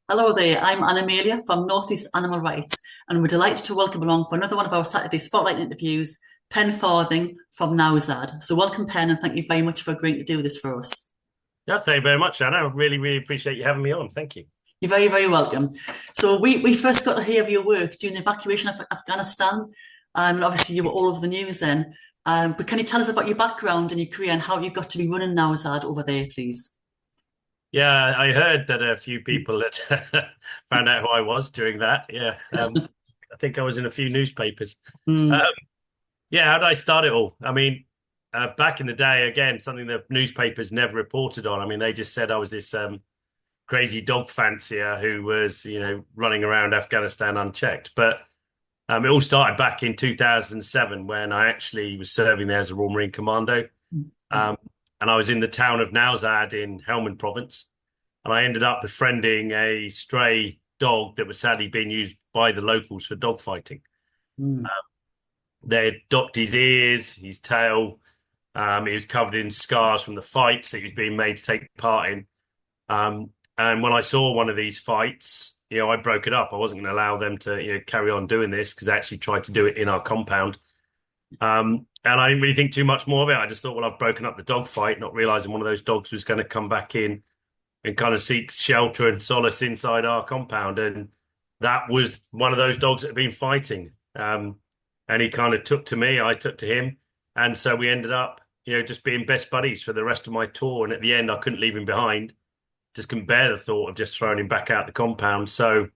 Hello there, I'm Anna Amelia from North East Animal Rights, and we're delighted to welcome along for another one of our Saturday Spotlight interviews, Pen Farthing from Nowzad. So welcome, Pen, and thank you very much for agreeing to do this for us. No, thank you very much, Anna. I really appreciate you having me on. Thank you. You're very, very welcome. So we first got to hear of your work during the evacuation of Afghanistan, and obviously you were all over the news then. But can you tell us about your background and your career and how you got to be running Nowzad over there, please? Yeah, I heard that a few people that found out who I was during that. Yeah, I think I was in a few newspapers. Um, Mm, yeah, how did I start it all? I mean, back in the day, again, something that newspapers never reported on. I mean, they just said I was this crazy dog fancier who was, running around Afghanistan unchecked. But it all started back in 2007 when I actually was serving there as a Royal Marine Commando. mm, Um, and I was in the town of Nowzad in Helmand province. And I ended up befriending a stray dog that was sadly being used by the locals for dog fighting. mm, They had docked his ears, his tail. He was covered in scars from the fights that he was being made to take part in. And when I saw one of these fights, I broke it up. I wasn't going to allow them to, carry on doing this because they actually tried to do it in our compound. And I didn't really think too much more of it. I just thought, well, I've broken up the dog fight, not realizing one of those dogs was going to come back in and kind of seek shelter and solace inside our compound. And that was one of those dogs that had been fighting. And he kind of took to me, I took to him. And so we ended up, just being best buddies for the rest of my tour. And at the end, I couldn't leave him behind. Just couldn't bear the thought of just throwing him back out the compound. So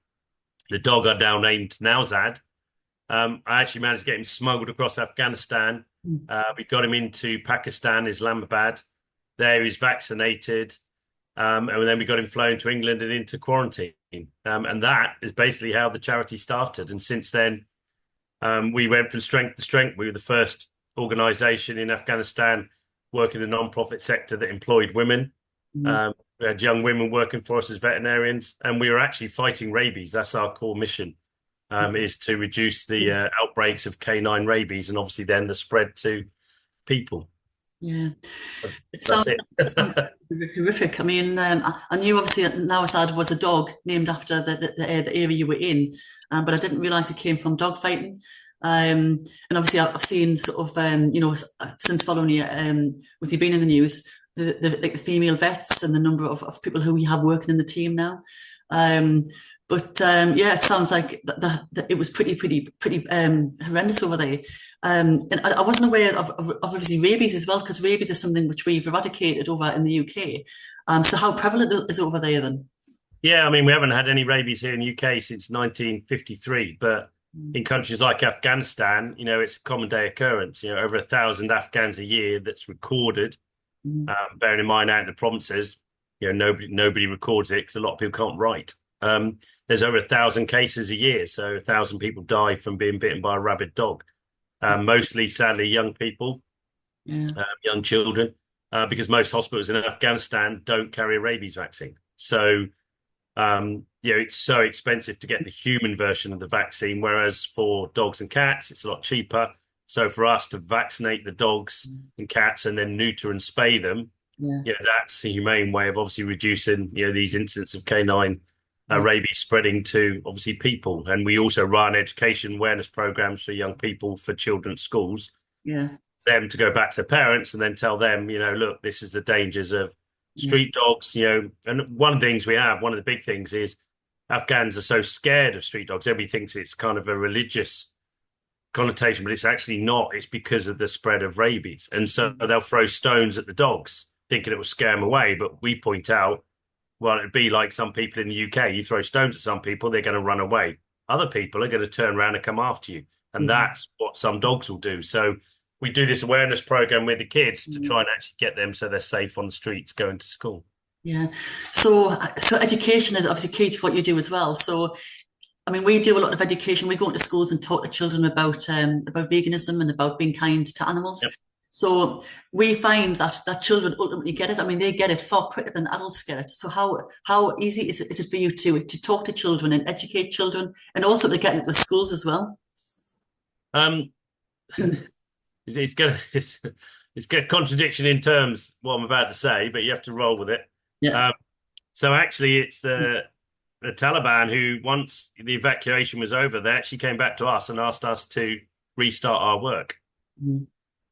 the dog I now named Nowzad. I actually managed to get him smuggled across Afghanistan. mm. We got him into Pakistan, Islamabad. There he's vaccinated. And then we got him flown to England and into quarantine. And that is basically how the charity started. And since then, we went from strength to strength. We were the first organization in Afghanistan working in the non-profit sector that employed women. Mm. We had young women working for us as veterinarians, and we were actually fighting rabies. That's our core mission, is to reduce the outbreaks of canine rabies and obviously then the spread to people. Yeah. It That's sounds it. it sounds horrific. I mean, I knew obviously that Nowzad was a dog named after the area you were in, but I didn't realise it came from dog fighting. And obviously, I've seen sort of since following you, with you being in the news, like the female vets and the number of people who we have working in the team now. Um, but yeah, it sounds like that it was pretty horrendous over there. And I wasn't aware of obviously rabies as well, because rabies is something which we've eradicated over in the UK. So how prevalent is it over there then? Yeah, I mean, we haven't had any rabies here in the UK since 1953, but in countries like Afghanistan, it's a common day occurrence. Over 1,000 Afghans a year that's recorded. Mm, Bearing in mind out in the provinces, nobody records it because a lot of people can't write. There's over 1,000 cases a year, so 1,000 people die from being bitten by a rabid dog. Mostly, sadly, young people, yeah. young children, because most hospitals in Afghanistan don't carry a rabies vaccine. So, it's so expensive to get the human version of the vaccine, whereas for dogs and cats, it's a lot cheaper. So for us to vaccinate the dogs and cats and then neuter and spay them, Yeah. that's a humane way of obviously reducing, these incidents of canine Yeah. rabies spreading to obviously people. And we also run education awareness programs for young people for children at schools, Yeah. them to go back to the parents and then tell them, look, this is the dangers of Mm, street dogs, and one of the things we have, one of the big things is Afghans are so scared of street dogs. Everybody thinks it's kind of a religious connotation, but it's actually not. It's because of the spread of rabies. And so mm, they'll throw stones at the dogs, thinking it will scare them away. But we point out, well, it'd be like some people in the UK. You throw stones at some people, they're going to run away. Other people are going to turn around and come after you. And yeah. that's what some dogs will do. So we do this awareness program with the kids to Mm, try and actually get them so they're safe on the streets going to school. yeah. So education is obviously key to what you do as well. So I mean, we do a lot of education. We go into schools and talk to children about veganism and about being kind to animals. Yep. So we find that children ultimately get it. I mean, they get it far quicker than adults get it. So how easy is it for you to talk to children and educate children, and also to get into the schools as well? Um, it's gonna it's got contradiction in terms what I'm about to say, but you have to roll with it. Yeah. Um, so actually, it's the the Taliban, who once the evacuation was over, they actually came back to us and asked us to restart our work. Mm.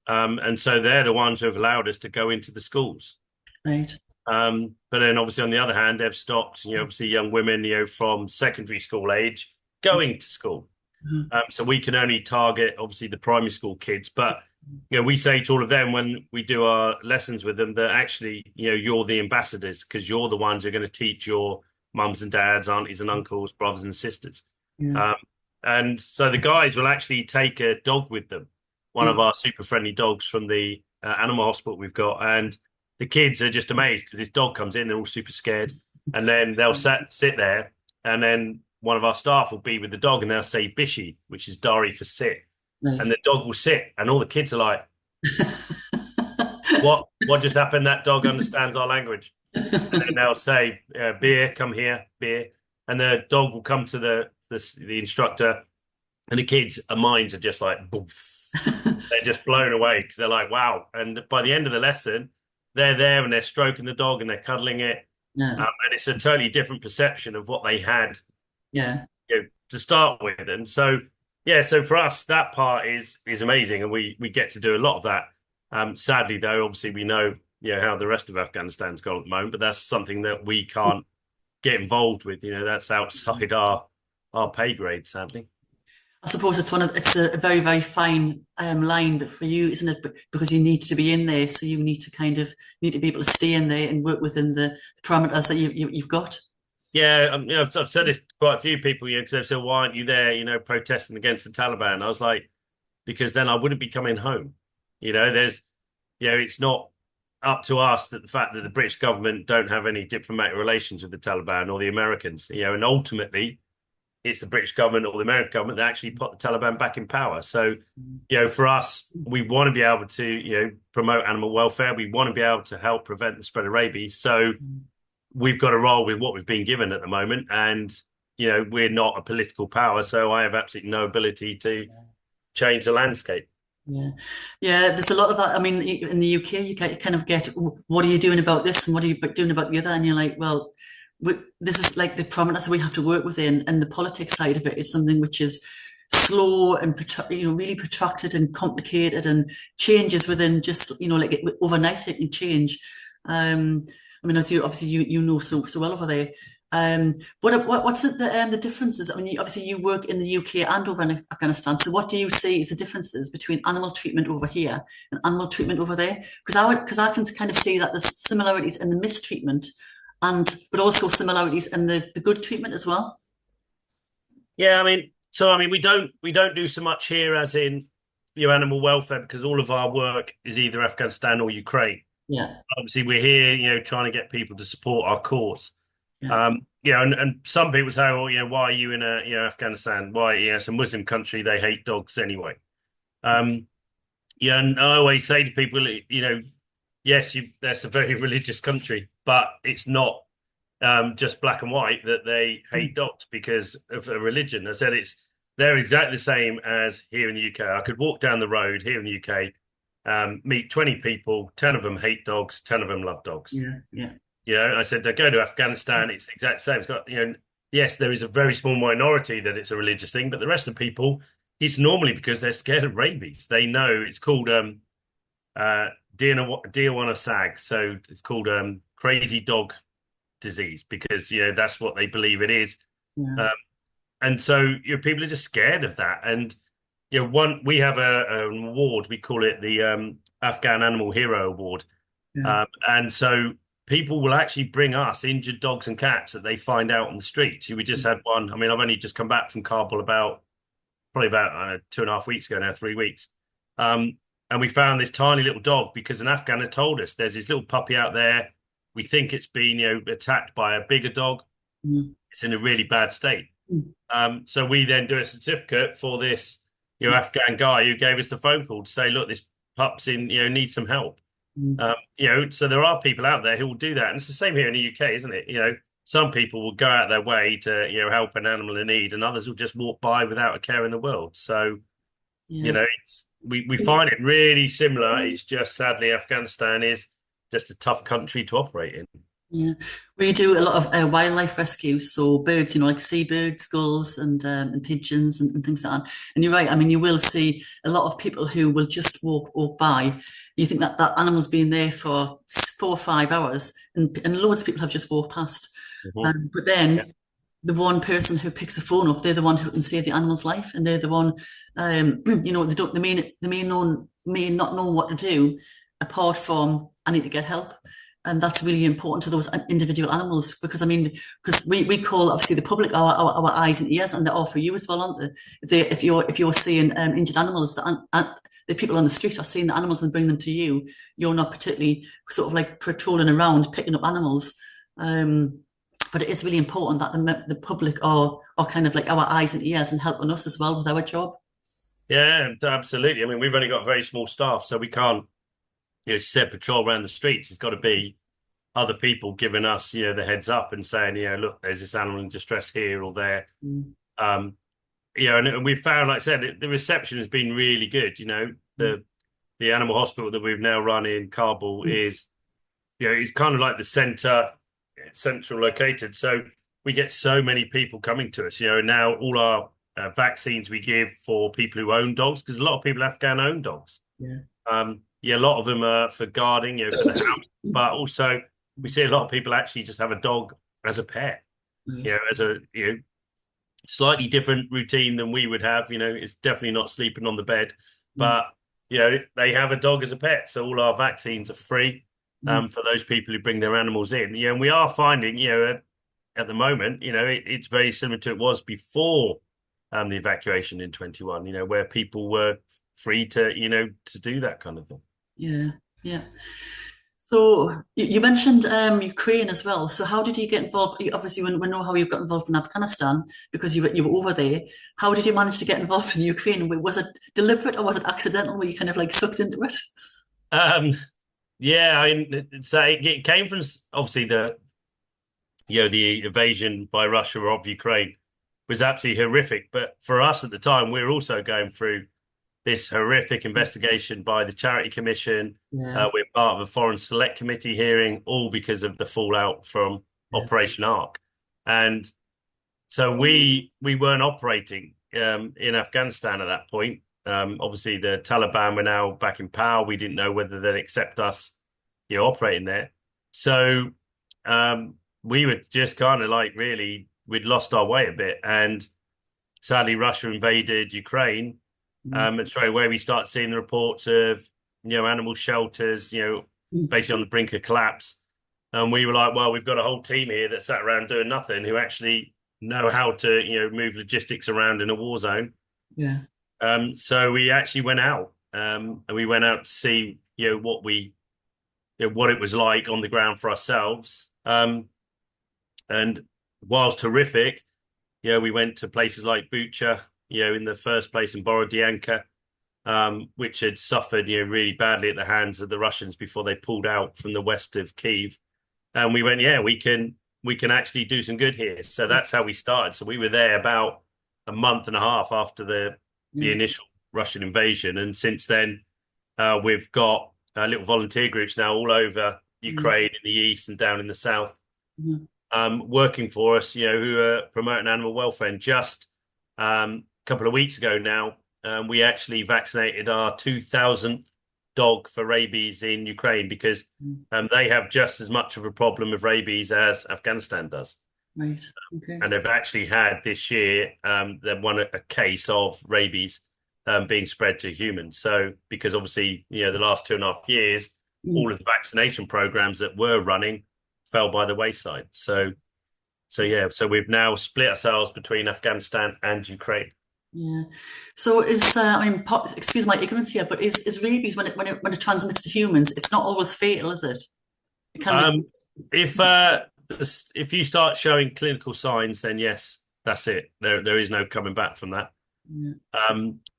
And so they're the ones who have allowed us to go into the schools. Right. But then obviously on the other hand, they've stopped, obviously young women, from secondary school age going to school. Mhm. So we can only target obviously the primary school kids. But, we say to all of them when we do our lessons with them that actually, you're the ambassadors because you're the ones who are going to teach your mums and dads, aunties and uncles, brothers and sisters. Yeah. Um, and so the guys will actually take a dog with them, one of Mm. our super friendly dogs from the animal hospital we've got. And the kids are just amazed because this dog comes in, they're all super scared. And then they'll sit there, and then one of our staff will be with the dog and they'll say Bishi, which is Dari for sit. And Right. the dog will sit, and all the kids are like, What just happened? That dog understands our language. And then they'll say, beer, come here, beer. And the dog will come to the instructor, and the kids' minds are just like, boof. They're just blown away because they're like, wow. And by the end of the lesson, they're there and they're stroking the dog and they're cuddling it. Yeah. And it's a totally different perception of what they had, Yeah. to start with. And so, yeah, so for us, that part is amazing. And we get to do a lot of that. Sadly, though, obviously we know, how the rest of Afghanistan's gone at the moment, but that's something that we can't get involved with. That's outside our pay grade, sadly. I suppose it's a very, very fine line for you, isn't it? Because you need to be in there, so you need to be able to stay in there and work within the parameters that you've got. Yeah, I've said this to quite a few people, because they've said, "Why aren't you there, protesting against the Taliban?" I was like, because then I wouldn't be coming home. It's not up to us that the fact that the British government don't have any diplomatic relations with the Taliban or the Americans, and ultimately it's the British government or the American government that actually put the Taliban back in power. So, for us, we want to be able to, promote animal welfare. We want to be able to help prevent the spread of rabies. So we've got to roll with what we've been given at the moment. And, we're not a political power. So I have absolutely no ability to change the landscape. Yeah, yeah. There's a lot of that. I mean, in the UK, you kind of get, what are you doing about this, and what are you doing about the other? And you're like, well, this is like the parameters we have to work within, and the politics side of it is something which is slow and really protracted and complicated, and changes within just like overnight it can change. I mean, as you obviously you know so well over there. What's the differences? I mean, obviously you work in the UK and over in Afghanistan. So what do you see is the differences between animal treatment over here and animal treatment over there? Because I can kind of see that there's similarities in the mistreatment, but also similarities in the good treatment as well. Yeah, we don't do so much here as in animal welfare, because all of our work is either Afghanistan or Ukraine. Yeah. Obviously, we're here, trying to get people to support our cause. Yeah. And some people say, well, why are you in Afghanistan? Why, it's a Muslim country, they hate dogs anyway. And I always say to people, yes, that's a very religious country, but it's not just black and white that they hate dogs because of a religion. I said they're exactly the same as here in the UK. I could walk down the road here in the UK, meet 20 people, 10 of them hate dogs, 10 of them love dogs. Yeah. Yeah. I said, I go to Afghanistan, it's the exact same. It's got, yes, there is a very small minority that it's a religious thing, but the rest of the people, it's normally because they're scared of rabies. They know it's called Diawana sag. So it's called crazy dog disease because, that's what they believe it is. Yeah. And so, people are just scared of that. And, we have an award, we call it the Afghan Animal Hero Award. Yeah. And so people will actually bring us injured dogs and cats that they find out on the streets. We just had one. I mean, I've only just come back from Kabul probably about 2.5 weeks ago now, 3 weeks. And we found this tiny little dog because an Afghan had told us there's this little puppy out there. We think it's been, attacked by a bigger dog. Mm. It's in a really bad state. Mm. So we then do a certificate for this, Afghan guy who gave us the phone call to say, look, this pup's needs some help. So there are people out there who will do that. And it's the same here in the UK, isn't it? Some people will go out their way to, help an animal in need, and others will just walk by without a care in the world. So, Yeah. we find it really similar. It's just sadly Afghanistan is just a tough country to operate in. Yeah, we do a lot of wildlife rescues, so birds, like seabirds, gulls, and pigeons and things like that. And you're right. I mean, you will see a lot of people who will just walk by. You think that that animal's been there for 4 or 5 hours, and loads of people have just walked past. Mhm. But Yeah. then the one person who picks the phone up, they're the one who can save the animal's life, and they're the one, they may not know what to do, apart from I need to get help, and that's really important to those individual animals because I mean, because we call obviously the public our eyes and ears, and they are for you as well, aren't they? If you're seeing injured animals, the people on the street are seeing the animals and bring them to you. You're not particularly sort of like patrolling around picking up animals. Um, but it is really important that the public are kind of like our eyes and ears and helping us as well with our job. Yeah, absolutely. I mean, we've only got a very small staff, so we can't, as you said, patrol around the streets. It's got to be other people giving us, the heads up and saying, look, there's this animal in distress here or there. Mm, Um, and we've found, like I said, the reception has been really good. mm, The animal hospital that we've now run in Kabul mm, is, it's kind of like the central located. So we get so many people coming to us. Now all our vaccines we give for people who own dogs, because a lot of people in Afghan own dogs. yeah. A lot of them are for guarding, for the house, but also we see a lot of people actually just have a dog as a pet, Right. as a, slightly different routine than we would have. It's definitely not sleeping on the bed, Mm, but they have a dog as a pet. So all our vaccines are free mm, for those people who bring their animals in. And we are finding, at the moment, it's very similar to it was before the evacuation in 21. Where people were free to, to do that kind of thing. yeah. Yeah. So you mentioned Ukraine as well. So how did you get involved? Obviously, we know how you got involved in Afghanistan because you were over there. How did you manage to get involved in Ukraine? Was it deliberate or was it accidental? Were you kind of like sucked into it? Um, yeah, I mean, so it came from obviously the invasion by Russia of Ukraine was absolutely horrific. But for us at the time, we were also going through this horrific investigation by the Charity Commission. Yeah. We're part of a Foreign Select Committee hearing, all because of the fallout from Yeah. Operation Ark. And so we weren't operating in Afghanistan at that point. Obviously, the Taliban were now back in power. We didn't know whether they'd accept us, operating there. So we were just kind of like really, we'd lost our way a bit. And sadly, Russia invaded Ukraine. Mm, And straight away, we start seeing the reports of, animal shelters, mm, basically on the brink of collapse. And we were like, well, we've got a whole team here that sat around doing nothing who actually know how to, move logistics around in a war zone. yeah. So we actually went out and we went out to see, what it was like on the ground for ourselves. And whilst horrific, we went to places like Bucha, in the first place, in Borodianka, which had suffered, really badly at the hands of the Russians before they pulled out from the west of Kyiv. And we went, yeah, we can actually do some good here. So that's how we started. So we were there about a month and a half after the Yeah. initial Russian invasion, and since then, we've got little volunteer groups now all over Mm, Ukraine in the east and down in the south, mm, working for us, who are promoting animal welfare. And just a couple of weeks ago now, we actually vaccinated our 2000th dog for rabies in Ukraine because mm. they have just as much of a problem with rabies as Afghanistan does. Right. Okay. And they've actually had this year, they've won a case of rabies being spread to humans. So, because obviously, the last 2.5 years, Mm, all of the vaccination programs that were running fell by the wayside. So yeah, so we've now split ourselves between Afghanistan and Ukraine. yeah. So I mean, excuse my ignorance here, but is rabies when it transmits to humans, it's not always fatal, is it? It can be. Um, if you start showing clinical signs, then yes, that's it. There is no coming back from that. Yeah.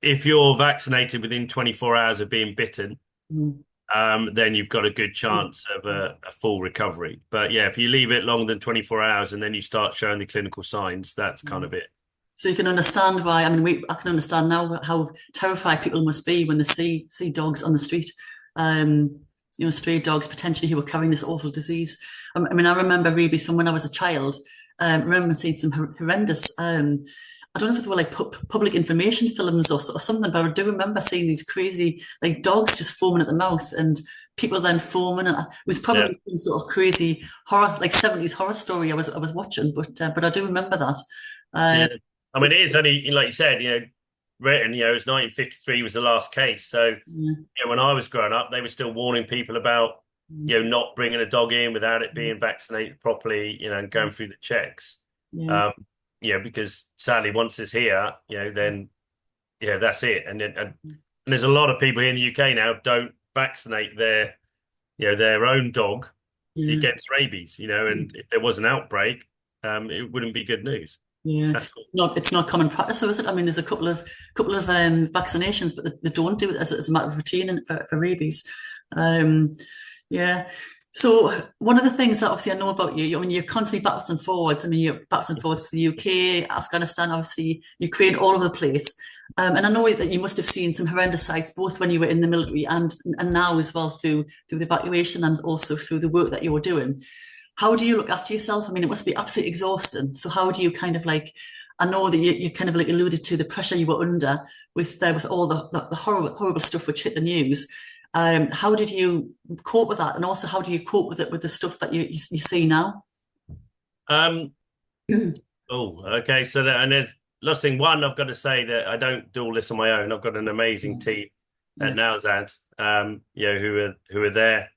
If you're vaccinated within 24 hours of being bitten, Mm, then you've got a good chance of a full recovery. But yeah, if you leave it longer than 24 hours and then you start showing the clinical signs, that's kind mm. of it. So you can understand why. I mean, I can understand now how terrified people must be when they see dogs on the street. Um, stray dogs potentially who were carrying this awful disease. I mean, I remember rabies from when I was a child. I remember seeing some horrendous. I don't know if they were like public information films or something, but I do remember seeing these crazy like dogs just foaming at the mouth and people then foaming. And it was Yeah. probably some sort of crazy horror, like 70s horror story I was watching, but I do remember that. Yeah. Uh, I mean, it is only, like you said, written, it was 1953 was the last case. So, yeah, when I was growing up, they were still warning people about, yeah, not bringing a dog in without it being vaccinated properly, and going through the checks. yeah, Um, because sadly, once it's here, then, that's it. And there's a lot of people here in the UK now don't vaccinate their own dog yeah. against rabies, and if there was an outbreak, it wouldn't be good news. Yeah, That's all. it's not common practice, though, is it? I mean, there's a couple of vaccinations, but they don't do it as a matter of routine for rabies. Um, yeah. So one of the things that obviously I know about you, I mean, you're constantly backwards and forwards. I mean, you're backwards and forwards to the UK, Afghanistan, obviously, Ukraine, all over the place. And I know that you must have seen some horrendous sights, both when you were in the military and now as well through the evacuation and also through the work that you were doing. How do you look after yourself? I mean, it must be absolutely exhausting. So how do you kind of like, I know that you kind of like alluded to the pressure you were under with all the horrible stuff which hit the news. How did you cope with that? And also how do you cope with it with the stuff that you see now? Um, oh, okay. So and there's last thing. One, I've got to say that I don't do all this on my own. I've got an amazing team at Yeah, Nowzad, who are there.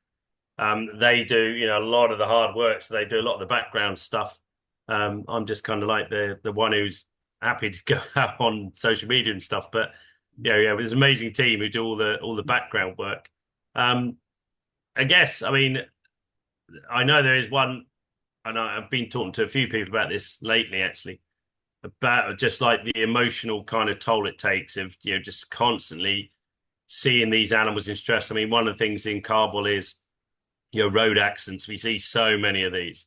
They do, a lot of the hard work, so they do a lot of the background stuff. I'm just kind of like the one who's happy to go out on social media and stuff. But there's an amazing team who do all the background work. Um, I guess, I mean, I know there is one, and I've been talking to a few people about this lately, actually, about just like the emotional kind of toll it takes of, just constantly seeing these animals in stress. I mean, one of the things in Kabul is, road accidents. We see so many of these.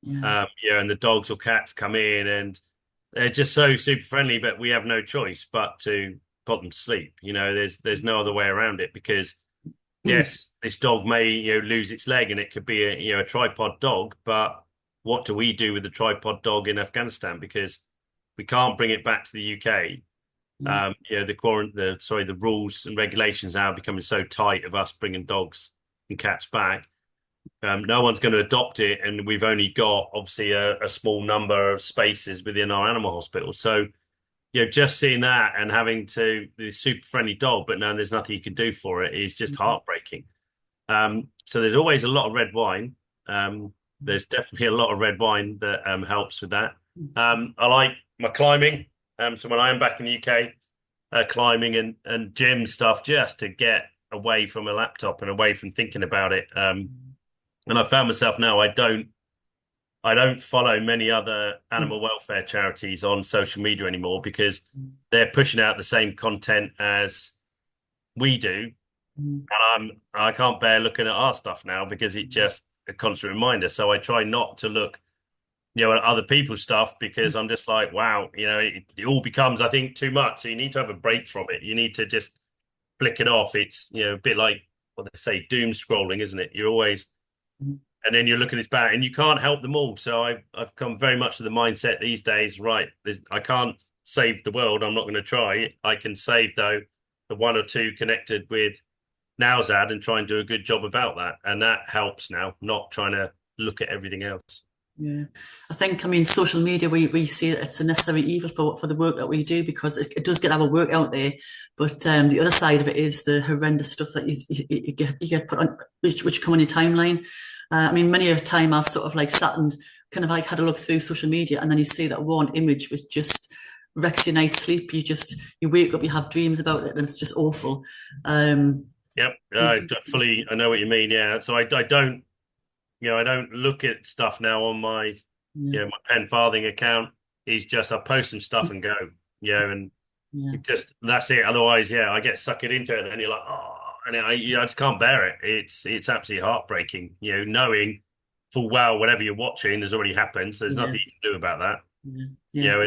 yeah, And the dogs or cats come in and they're just so super friendly, but we have no choice but to put them to sleep. There's no other way around it because yes, this dog may, lose its leg and it could be a tripod dog, but what do we do with the tripod dog in Afghanistan? Because we can't bring it back to the UK. yeah, The rules and regulations are becoming so tight of us bringing dogs and cats back. No one's going to adopt it, and we've only got obviously a small number of spaces within our animal hospital. So, just seeing that and having the super friendly dog, but knowing there's nothing you can do for it is just heartbreaking. So there's always a lot of red wine. There's definitely a lot of red wine that helps with that. I like my climbing. So when I am back in the UK, climbing and gym stuff just to get away from a laptop and away from thinking about it. And I found myself now I don't follow many other animal welfare charities on social media anymore because they're pushing out the same content as we do. And I can't bear looking at our stuff now because it's just a constant reminder. So I try not to look, at other people's stuff because I'm just like, wow, it all becomes, I think, too much. So you need to have a break from it. You need to just flick it off. It's, a bit like what they say, doom scrolling, isn't it? You're always, and then you're looking at this back and you can't help them all. So I've come very much to the mindset these days, right? I can't save the world. I'm not going to try. I can save, though, the one or two connected with Nowzad and try and do a good job about that. And that helps now, not trying to look at everything else. yeah. I mean, social media, we see it's a necessary evil for the work that we do because it does get our work out there. But the other side of it is the horrendous stuff that you get put on, which come on your timeline. I mean, many a time I've sort of like sat and kind of like had a look through social media, and then you see that one image which just wrecks your night's sleep. You wake up, you have dreams about it, and it's just awful. Yep, I know what you mean. Yeah, so I don't, I don't look at stuff now on my, Yeah, my Pen Farthing account. It's just I post some stuff and go, and yeah, that's it. Otherwise, I get sucked into it, and you're like, oh, and I just can't bear it. It's absolutely heartbreaking, knowing full well whatever you're watching has already happened. So there's yeah, nothing you can do about that, yeah, yeah,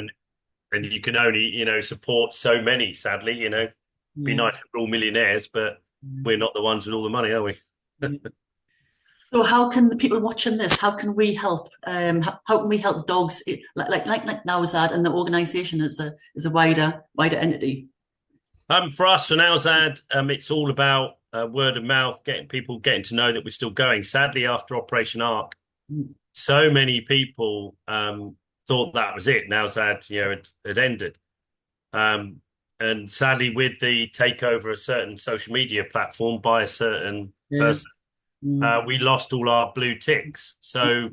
and you can only, support so many. Sadly, be yeah. nice if we're all millionaires, but we're not the ones with all the money, are we? Yeah. So how can the people watching this, how can we help? How can we help dogs like Nowzad and the organisation as a wider entity? For us, for Nowzad, it's all about word of mouth, getting people getting to know that we're still going. Sadly, after Operation Ark, Mm. so many people thought that was it. Nowzad, had ended. Um, and sadly, with the takeover of a certain social media platform by a certain Yeah. person, Mm. we lost all our blue ticks. So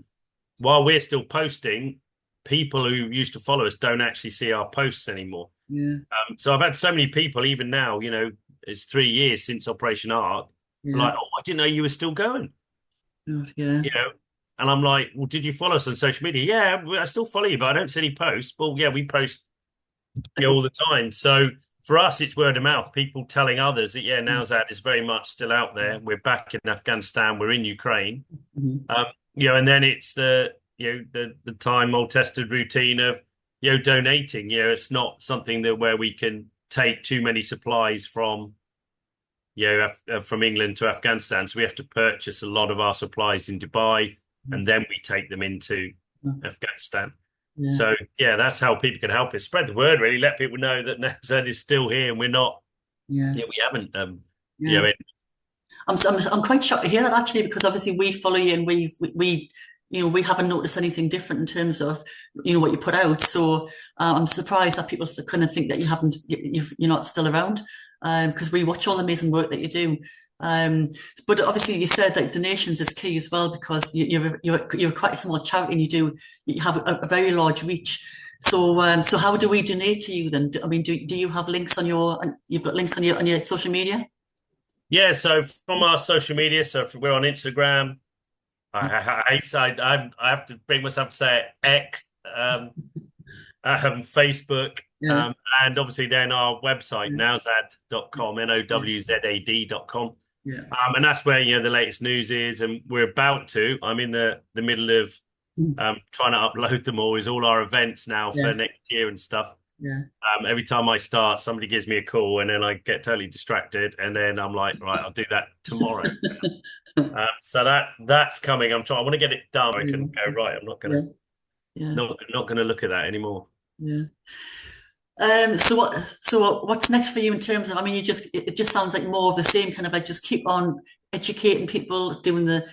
while we're still posting, people who used to follow us don't actually see our posts anymore. Yeah. So I've had so many people, even now, it's 3 years since Operation Ark, Yeah. like, oh, I didn't know you were still going, God, yeah. you know. And I'm like, well, did you follow us on social media? Yeah, I still follow you, but I don't see any posts. Well, yeah, we post, all the time. So for us, it's word of mouth, people telling others that, yeah, Nowzad is very much still out there. We're back in Afghanistan, we're in Ukraine. Mhm. Um, and then it's the time old tested routine of, donating. It's not something that where we can take too many supplies from, from England to Afghanistan. So we have to purchase a lot of our supplies in Dubai, and then we take them into Afghanistan. Yeah. So yeah, that's how people can help us. Spread the word, really. Let people know that Nowzad is still here, and we're not. Yeah. Yeah, we haven't. Yeah. You I'm quite shocked to hear that actually, because obviously we follow you and we haven't noticed anything different in terms of what you put out. So I'm surprised that people kind of think that you're not still around, because we watch all the amazing work that you do. Um, but obviously you said that donations is key as well, because you're quite a small charity and you have a very large reach. So how do we donate to you then? I mean, do you have links on you've got links on your social media? Yeah, so from our social media, so if we're on Instagram. I have to bring myself to say it, X, Facebook, Yeah. and obviously then our website, Yeah. nowzad.com, nowzad.com. Yeah. And that's where, the latest news is. And I'm in the middle of Mm. trying to upload them all, is all our events now for Yeah. next year and stuff. Yeah. Every time I start, somebody gives me a call and then I get totally distracted. And then I'm like, right, I'll do that tomorrow. So that's coming. I want to get it done. I can go, right. I'm not Yeah. gonna Yeah. not gonna look at that anymore. Yeah. What's next for you in terms of, I mean, it just sounds like more of the same, kind of like just keep on educating people, doing the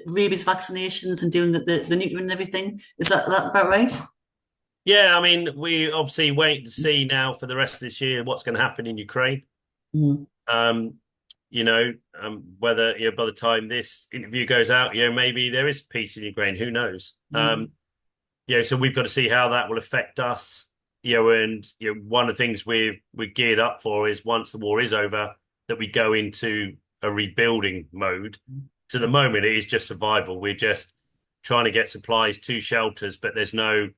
rabies vaccinations and doing the neutering and everything. Is that about right? Yeah, I mean, we obviously wait to see now for the rest of this year what's going to happen in Ukraine. Mm. Um, Whether by the time this interview goes out, maybe there is peace in Ukraine. Who knows? Mm. So we've got to see how that will affect us. And one of the things we're geared up for is once the war is over, that we go into a rebuilding mode. To the moment, it is just survival. We're just trying to get supplies to shelters, but there's no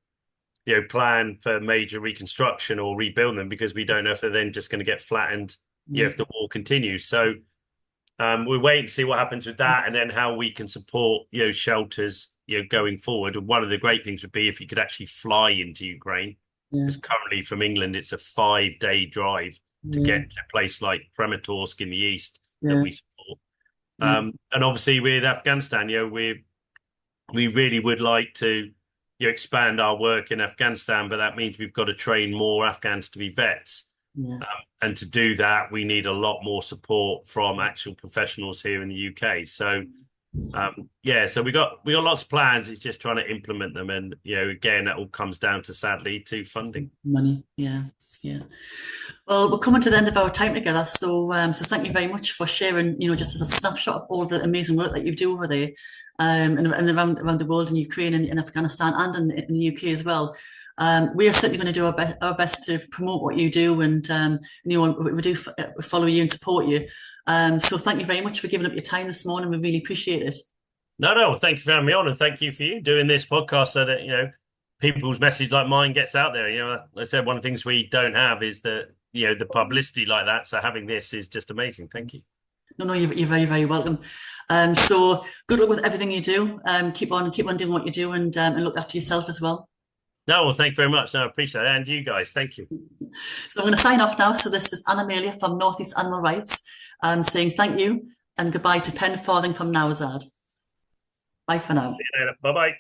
plan for major reconstruction or rebuild them, because we don't know if they're then just going to get flattened, if the war continues. So we're waiting to see what happens with that, and then how we can support shelters going forward. And one of the great things would be if you could actually fly into Ukraine, Yeah. because currently from England it's a 5-day drive to Yeah. get to a place like Kramatorsk in the east that Yeah. we support. Yeah. And obviously with Afghanistan, we really would like to expand our work in Afghanistan, but that means we've got to train more Afghans to be vets. Yeah. And to do that, we need a lot more support from actual professionals here in the UK. So, so we got lots of plans. It's just trying to implement them, and again, that all comes down to, sadly, to funding. Money. Yeah. Yeah. Well, we're coming to the end of our time together, so thank you very much for sharing. Just a snapshot of all the amazing work that you do over there, and around the world, in Ukraine and in Afghanistan and in the UK as well. We are certainly going to do our best to promote what you do, and we do follow you and support you. So thank you very much for giving up your time this morning. We really appreciate it. No, thank you for having me on, and thank you for you doing this podcast so that people's message like mine gets out there. Like I said, one of the things we don't have is the publicity like that. So having this is just amazing. Thank you. No, you're very, very welcome. So good luck with everything you do. Keep on doing what you do, and look after yourself as well. No, well, thank you very much. No, I appreciate it. And you guys, thank you. So I'm going to sign off now. So this is Anna Amelia from Northeast Animal Rights, saying thank you and goodbye to Pen Farthing from Nowzad. Bye for now. Bye bye.